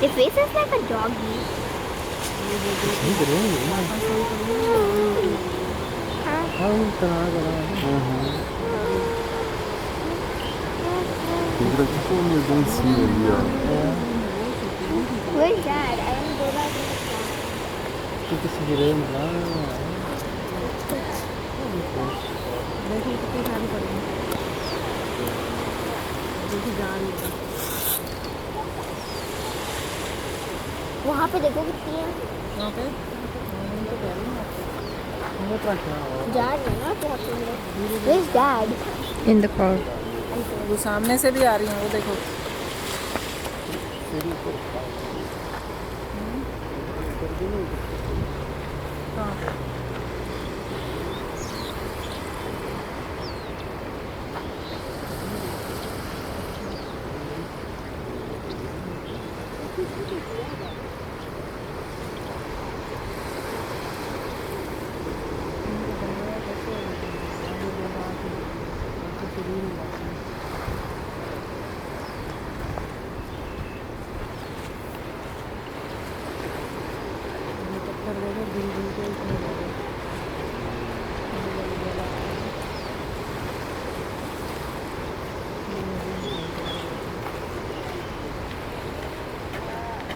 His face is like a doggy. Vira tipo um negoncinho ali, ó. Where's Dad? I want to go back. Fica se virando lá. वहाँ पे देखो कितनी है। वहाँ पे वो क्या है? Dad है ना बहुत सुंदर। Where's Dad? In the car. वो सामने से भी आ रही हैं, वो देखो। हाँ।